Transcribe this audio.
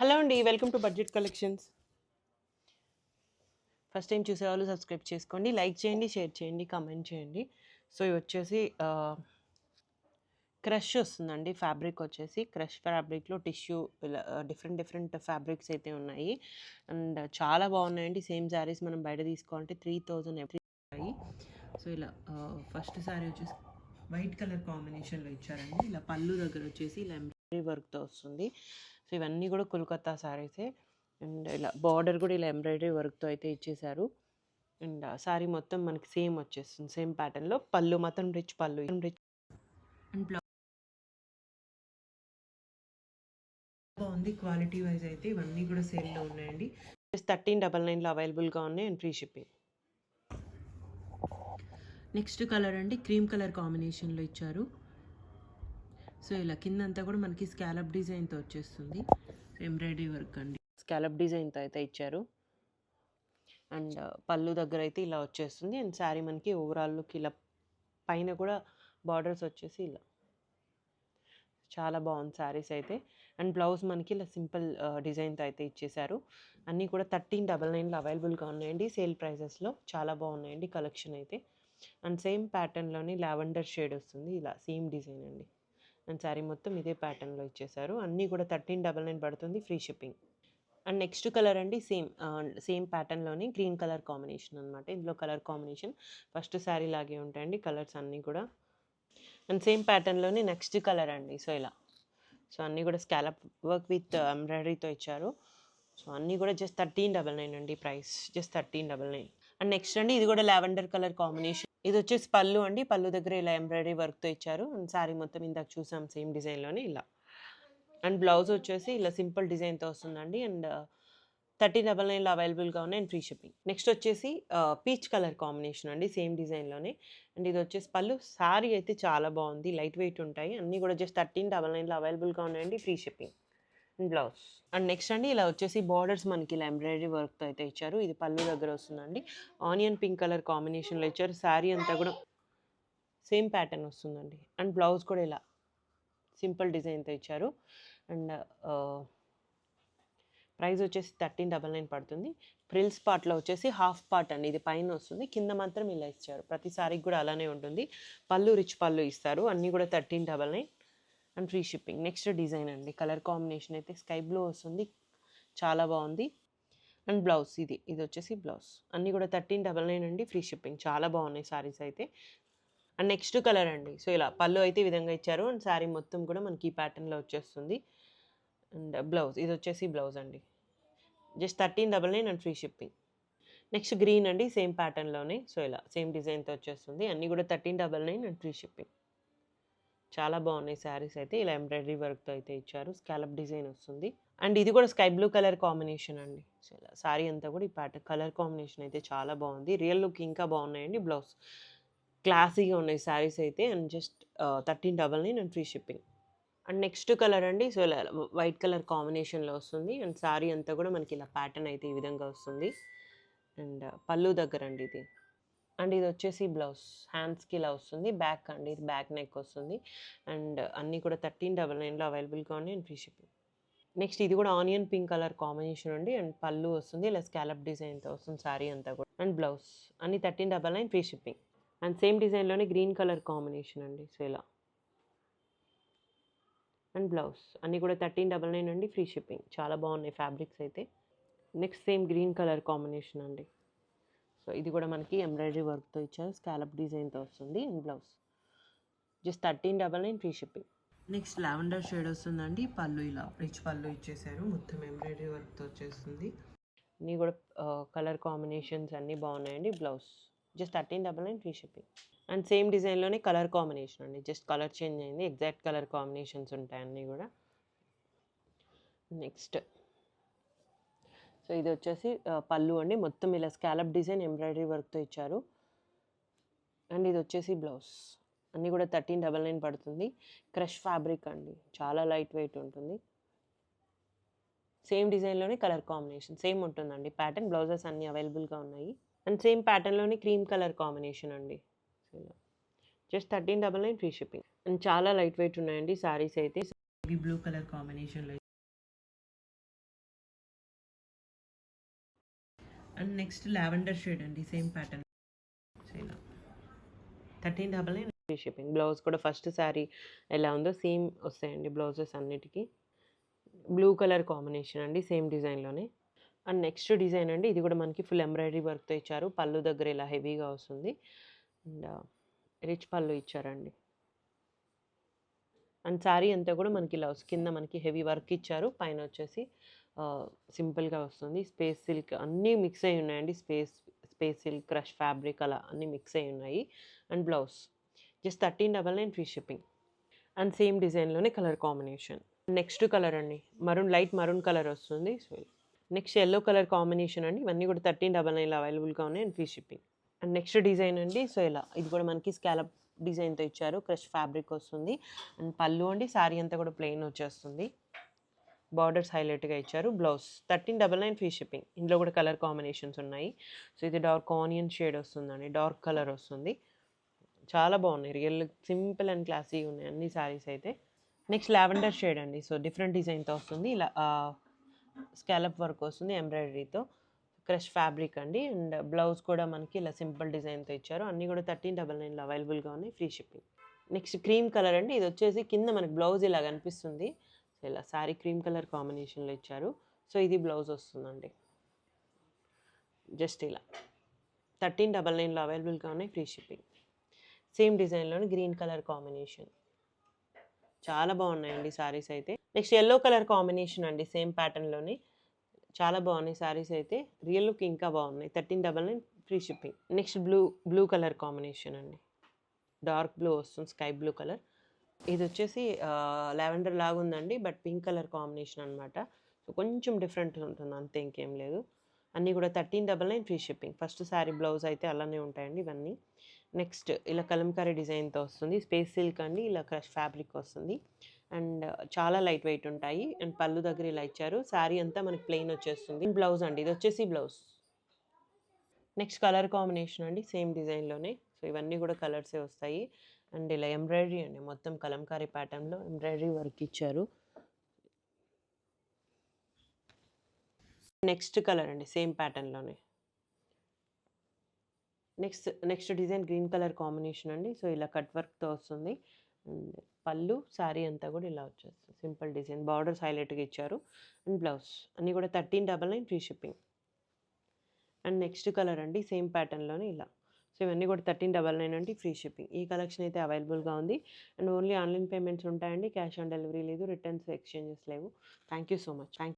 Hello అండి, welcome to budget collections. First time చూసేవాళ్ళు subscribe చేసుకోండి, లైక్ చేయండి, షేర్ చేయండి, కామెంట్ చేయండి. సో ఇవి వచ్చేసి క్రష్ వస్తుందండి. ఫ్యాబ్రిక్ వచ్చేసి క్రష్ ఫ్యాబ్రిక్లో టిష్యూ ఇలా డిఫరెంట్ ఫ్యాబ్రిక్స్ అయితే ఉన్నాయి. అండ్ చాలా బాగున్నాయండి. సేమ్ శారీస్ మనం బయట తీసుకోవాలంటే 3000 అయ్యి. సో ఇలా ఫస్ట్ శారీ వచ్చేసి వైట్ కలర్ కాంబినేషన్లో ఇచ్చారండి. ఇలా పళ్ళు దగ్గర వచ్చేసి ఇలా ఎంబ్రాయిడరీ వర్క్తో వస్తుంది. సో ఇవన్నీ కూడా కోల్కతా శారీసే. అండ్ ఇలా బార్డర్ కూడా ఇలా ఎంబ్రాయిడరీ వర్క్తో అయితే ఇచ్చేసారు. అండ్ శారీ మొత్తం మనకి సేమ్ వచ్చేస్తుంది, సేమ్ ప్యాటర్న్లో. పళ్ళు మాత్రం రిచ్ పళ్ళు, రిచ్ అండ్ బ్లౌజ్ బాగుంది. క్వాలిటీ వైజ్ అయితే ఇవన్నీ కూడా సేల్లో ఉన్నాయండి. 1399లో అవైలబుల్గా ఉన్నాయి and free shipping. Next colour అండి, క్రీమ్ కలర్ కాంబినేషన్లో ఇచ్చారు. సో ఇలా కిందంతా కూడా మనకి స్కాలప్ డిజైన్తో వచ్చేస్తుంది. ఎంబ్రాయిడరీ వర్క్ అండి, స్కాలప్ డిజైన్తో అయితే ఇచ్చారు. అండ్ పళ్ళు దగ్గర అయితే ఇలా వచ్చేస్తుంది. అండ్ శారీ మనకి ఓవరాల్ లుక్ ఇలా పైన కూడా బార్డర్స్ వచ్చేసి ఇలా చాలా బాగుంది శారీస్ అయితే. అండ్ బ్లౌజ్ మనకి ఇలా సింపుల్ డిజైన్తో అయితే ఇచ్చేసారు. అన్నీ కూడా 1399లో అవైలబుల్గా ఉన్నాయండి, సేల్ ప్రైజెస్లో. చాలా బాగున్నాయండి కలెక్షన్ అయితే. అండ్ సేమ్ ప్యాటర్న్లోని లావెండర్ షేడ్ వస్తుంది, ఇలా సేమ్ డిజైన్ అండి. అండ్ శారీ మొత్తం ఇదే ప్యాటర్న్లో ఇచ్చేసారు. అన్నీ కూడా 1399 పడుతుంది, free shipping. And next colour అండి, సేమ్ ప్యాటర్న్లోని గ్రీన్ కలర్ కాంబినేషన్ అనమాట. ఇందులో కలర్ కాంబినేషన్ ఫస్ట్ శారీ లాగే ఉంటాయండి కలర్స్ అన్నీ కూడా. అండ్ సేమ్ ప్యాటర్న్లోని నెక్స్ట్ కలర్ అండి. సో ఇలా సో అన్నీ కూడా స్కాలప్ వర్క్ విత్ ఎంబ్రాయిడరీతో ఇచ్చారు. సో అన్నీ కూడా జస్ట్ 1399 అండి ప్రైస్, జస్ట్ 1399. అండ్ నెక్స్ట్ అండి, ఇది కూడా లావెండర్ కలర్ కాంబినేషన్. ఇది వచ్చేసి పళ్ళు అండి. పళ్ళు దగ్గర ఇలా ఎంబ్రాయిడరీ వర్క్తో ఇచ్చారు. అండ్ శారీ మొత్తం ఇందాక చూసాం సేమ్ డిజైన్లోనే ఇలా. అండ్ బ్లౌజ్ వచ్చేసి ఇలా సింపుల్ డిజైన్తో వస్తుందండి. అండ్ 1399లో అవైలబుల్గా ఉన్నాయి అండ్ ఫ్రీ షిప్పింగ్. నెక్స్ట్ వచ్చేసి పీచ్ కలర్ కాంబినేషన్ అండి, సేమ్ డిజైన్లోనే. అండ్ ఇది వచ్చేసి పళ్ళు. శారీ అయితే చాలా బాగుంది, లైట్ వెయిట్ ఉంటాయి. అన్నీ కూడా జస్ట్ 1399లో అవైలబుల్గా ఉన్నాయండి, free shipping. And blouse. And next అండి, ఇలా వచ్చేసి బార్డర్స్ మనకి ఇలా ఎంబ్రాయిడరీ వర్క్తో అయితే ఇచ్చారు. ఇది పళ్ళు దగ్గర వస్తుందండి. ఆనియన్ పింక్ కలర్ కాంబినేషన్లో ఇచ్చారు. శారీ అంతా కూడా సేమ్ ప్యాటర్న్ వస్తుందండి. అండ్ బ్లౌజ్ కూడా ఇలా సింపుల్ డిజైన్తో ఇచ్చారు. అండ్ ప్రైస్ వచ్చేసి 1399 పడుతుంది. ఫ్రిల్స్ పార్ట్లో వచ్చేసి హాఫ్ పార్ట్ అండి, ఇది పైన వస్తుంది, కింద మాత్రం ఇలా ఇచ్చారు. ప్రతిసారికి కూడా అలానే ఉంటుంది. పళ్ళు రిచ్ పళ్ళు ఇస్తారు. అన్నీ కూడా 1399 and free shipping. Next design అండి, కలర్ కాంబినేషన్ అయితే స్కై బ్లూ వస్తుంది, చాలా బాగుంది. అండ్ బ్లౌజ్ ఇది వచ్చేసి బ్లౌజ్. అన్నీ కూడా 1399 అండి, ఫ్రీ షిప్పింగ్. చాలా బాగున్నాయి సారీస్ అయితే. అండ్ నెక్స్ట్ కలర్ అండి. సో ఇలా పళ్ళు అయితే ఈ విధంగా ఇచ్చారు. అండ్ శారీ మొత్తం కూడా మనకి ఈ ప్యాటర్న్లో వచ్చేస్తుంది. అండ్ బ్లౌజ్, ఇది వచ్చేసి బ్లౌజ్ అండి, just 1399 and free shipping. Next green అండి, సేమ్ ప్యాటర్న్లోనే. సో ఇలా సేమ్ డిజైన్తో వచ్చేస్తుంది. అన్నీ కూడా 1399 అండ్ ఫ్రీ షిప్పింగ్. చాలా బాగున్నాయి శారీస్ అయితే. ఇలా ఎంబ్రాయిడరీ వర్క్తో అయితే ఇచ్చారు, స్కాలప్ డిజైన్ వస్తుంది. అండ్ ఇది కూడా స్కై బ్లూ కలర్ కాంబినేషన్ అండి. సో ఇలా శారీ అంతా కూడా ఈ ప్యాటర్న్ కలర్ కాంబినేషన్ అయితే చాలా బాగుంది. రియల్ లుక్ ఇంకా బాగున్నాయండి. బ్లౌజ్ క్లాసీగా ఉన్నాయి శారీస్ అయితే. And just 1399 and free shipping. And next colour అండి. సో ఇలా వైట్ కలర్ కాంబినేషన్లో వస్తుంది. అండ్ శారీ అంతా కూడా మనకి ఇలా ప్యాటర్న్ అయితే ఈ విధంగా వస్తుంది. అండ్ పళ్ళు దగ్గర అండి ఇది. అండ్ ఇది వచ్చేసి బ్లౌజ్, హ్యాండ్స్కి ఇలా వస్తుంది. బ్యాక్ అండి, ఇది బ్యాక్ నెక్ వస్తుంది. అండ్ అన్నీ కూడా 1399లో అవైలబుల్గా ఉన్నాయి అండ్ ఫ్రీ షిప్పింగ్. నెక్స్ట్ ఇది కూడా ఆనియన్ పింక్ కలర్ కాంబినేషన్ అండి. అండ్ పళ్ళు వస్తుంది ఇలా స్కాలప్ డిజైన్తో వస్తుంది శారీ అంతా కూడా. అండ్ బ్లౌజ్ అన్ని 1399 ఫ్రీ షిప్పింగ్. అండ్ సేమ్ డిజైన్లోనే గ్రీన్ కలర్ కాంబినేషన్ అండి. సో ఇలా అండ్ బ్లౌజ్ అన్నీ కూడా 1399 అండి, ఫ్రీ షిప్పింగ్. చాలా బాగున్నాయి ఫ్యాబ్రిక్స్ అయితే. Next same green colour combination అండి. సో ఇది కూడా మనకి ఎంబ్రాయిడరీ వర్క్తో ఇచ్చారు, స్కాలప్ డిజైన్తో వస్తుంది. And blouse just 1399 free shipping. Next lavender shade వస్తుందండి. పళ్ళు ఇలా రిచ్ పళ్ళు ఇచ్చేసారు, మొత్తం ఎంబ్రాయిడరీ వర్క్తో వచ్చేస్తుంది. అన్నీ కూడా కలర్ కాంబినేషన్స్ అన్నీ బాగున్నాయండి. Blouse just 1399 free shipping. And same డిజైన్లోనే కలర్ కాంబినేషన్ అండి, జస్ట్ కలర్ చేంజ్ అయింది. ఎగ్జాక్ట్ కలర్ కాంబినేషన్స్ ఉంటాయి అన్నీ కూడా. నెక్స్ట్ సో ఇది వచ్చేసి పళ్ళు అండి, మొత్తం ఇలా స్కాలప్ డిజైన్ ఎంబ్రాయిడరీ వర్క్తో ఇచ్చారు. అండ్ ఇది వచ్చేసి బ్లౌజ్. అన్నీ కూడా 1399 పడుతుంది. క్రష్ ఫ్యాబ్రిక్ అండి, చాలా లైట్ వెయిట్ ఉంటుంది. సేమ్ డిజైన్లోనే కలర్ కాంబినేషన్ సేమ్ ఉంటుందండి. ప్యాటర్న్ బ్లౌజెస్ అన్నీ అవైలబుల్గా ఉన్నాయి. అండ్ సేమ్ ప్యాటర్న్లోని క్రీమ్ కలర్ కాంబినేషన్ అండి. Just 1399 free shipping. అండ్ చాలా లైట్ వెయిట్ ఉన్నాయండి శారీస్ అయితే. బ్లూ కలర్ కాంబినేషన్లో అండ్ నెక్స్ట్ లావెండర్ షేడ్ అండి, సేమ్ ప్యాటర్న్. సో ఇలా 1399 ఫ్రీ షిప్పింగ్. బ్లౌజ్ కూడా ఫస్ట్ శారీ ఎలా ఉందో సేమ్ వస్తాయండి బ్లౌజెస్ అన్నిటికీ. బ్లూ కలర్ కాంబినేషన్ అండి, సేమ్ డిజైన్లోనే. అండ్ నెక్స్ట్ డిజైన్ అండి, ఇది కూడా మనకి ఫుల్ ఎంబ్రాయిడరీ వర్క్తో ఇచ్చారు. పళ్ళు దగ్గర ఇలా హెవీగా వస్తుంది అండ్ రిచ్ పళ్ళు ఇచ్చారండి. అండ్ శారీ అంతా కూడా మనకి ఇలా కింద మనకి హెవీ వర్క్ ఇచ్చారు, పైన వచ్చేసి సింపుల్గా వస్తుంది. స్పేస్ సిల్క్ అన్నీ మిక్స్ అయి ఉన్నాయండి. స్పేస్ సిల్క్, క్రష్ ఫ్యాబ్రిక్ అలా అన్నీ మిక్స్ అయి ఉన్నాయి. And blouse just 1399 free shipping. And same డిజైన్లోనే కలర్ కాంబినేషన్. నెక్స్ట్ కలర్ అండి, లైట్ మరూన్ కలర్ వస్తుంది. So next yellow colour combination అండి. ఇవన్నీ కూడా 1399 అవైలబుల్గా ఉన్నాయి and free shipping. And next design అండి, సో ఇలా ఇది కూడా మనకి స్కాలప్ డిజైన్తో ఇచ్చారు. క్రష్ ఫ్యాబ్రిక్ వస్తుంది అండ్ పళ్ళు అండి. శారీ అంతా కూడా ప్లెయిన్ వచ్చేస్తుంది. బార్డర్స్ హైలైట్గా ఇచ్చారు. Blouse 1399 free shipping. ఇందులో కూడా కలర్ కాంబినేషన్స్ ఉన్నాయి. సో ఇది డార్క్ ఆనియన్ షేడ్ వస్తుందండి, డార్క్ కలర్ వస్తుంది. చాలా బాగున్నాయి, రియల్ సింపుల్ అండ్ క్లాసీగా ఉన్నాయి అన్ని శారీస్ అయితే. నెక్స్ట్ లావెండర్ షేడ్ అండి. సో డిఫరెంట్ డిజైన్తో వస్తుంది. ఇలా స్కాలప్ వర్క్ వస్తుంది ఎంబ్రాయిడరీతో. క్రష్ ఫ్యాబ్రిక్ అండి. అండ్ బ్లౌజ్ కూడా మనకి ఇలా సింపుల్ డిజైన్తో ఇచ్చారు. అన్నీ కూడా 1399 అవైలబుల్గా ఉన్నాయి, free shipping. Next cream colour అండి. ఇది వచ్చేసి కింద మనకి బ్లౌజ్ ఇలా కనిపిస్తుంది. సో ఇలా శారీ క్రీమ్ కలర్ కాంబినేషన్లో ఇచ్చారు. సో ఇది బ్లౌజ్ వస్తుందండి. జస్ట్ ఇలా 1399 అవైలబుల్గా ఉన్నాయి, ఫ్రీ షిప్పింగ్. సేమ్ డిజైన్లోని గ్రీన్ కలర్ కాంబినేషన్. చాలా బాగున్నాయండి శారీస్ అయితే. నెక్స్ట్ ఎల్లో కలర్ కాంబినేషన్ అండి, సేమ్ ప్యాటర్న్లోని. చాలా బాగున్నాయి శారీస్ అయితే. రియల్ లుక్ ఇంకా బాగున్నాయి. 1399 free shipping. Next blue colour combination అండి, డార్క్ బ్లూ వస్తుంది, స్కై బ్లూ కలర్. ఇది వచ్చేసి లావెండర్ లాగా ఉందండి, బట్ పింక్ కలర్ కాంబినేషన్ అనమాట. సో కొంచెం డిఫరెంట్ ఉంటుంది, అంతే, ఇంకేం లేదు. అన్నీ కూడా 1399 free shipping. First sari blouse అయితే అలానే ఉంటాయండి ఇవన్నీ. నెక్స్ట్ ఇలా కలంకారీ డిజైన్తో వస్తుంది. స్పేస్ సిల్క్ అండి, ఇలా క్రష్ ఫ్యాబ్రిక్ వస్తుంది అండ్ చాలా లైట్ వెయిట్ ఉంటాయి. అండ్ పళ్ళు దగ్గర ఇలా ఇచ్చారు. శారీ అంతా మనకి ప్లెయిన్ వచ్చేస్తుంది. బ్లౌజ్ అండి, ఇది వచ్చేసి బ్లౌజ్. నెక్స్ట్ కలర్ కాంబినేషన్ అండి, సేమ్ డిజైన్లోనే. సో ఇవన్నీ కూడా కలర్సే వస్తాయి. అండ్ ఇలా ఎంబ్రాయిడరీ అండి, మొత్తం కలంకారీ ప్యాటర్న్లో ఎంబ్రాయిడరీ వర్క్ ఇచ్చారు. నెక్స్ట్ కలర్ అండి, సేమ్ ప్యాటర్న్లోనే. Next design green colour combination అండి. సో ఇలా కట్ వర్క్తో వస్తుంది. అండ్ పళ్ళు శారీ అంతా కూడా ఇలా వచ్చేస్తుంది, సింపుల్ డిజైన్. బార్డర్స్ హైలైట్గా ఇచ్చారు. అండ్ బ్లౌజ్ అన్నీ కూడా 1399 free shipping. And next colour అండి, సేమ్ ప్యాటర్న్లోనే ఇలా. సో ఇవన్నీ కూడా 1399 అండి, ఫ్రీ షిప్పింగ్. ఈ కలెక్షన్ అయితే అవైలబుల్గా ఉంది. అండ్ ఓన్లీ ఆన్లైన్ పేమెంట్స్ ఉంటాయండి, క్యాష్ ఆన్ డెలివరీ లేదు, రిటర్న్స్ ఎక్స్చేంజెస్ లేవు. Thank you so much.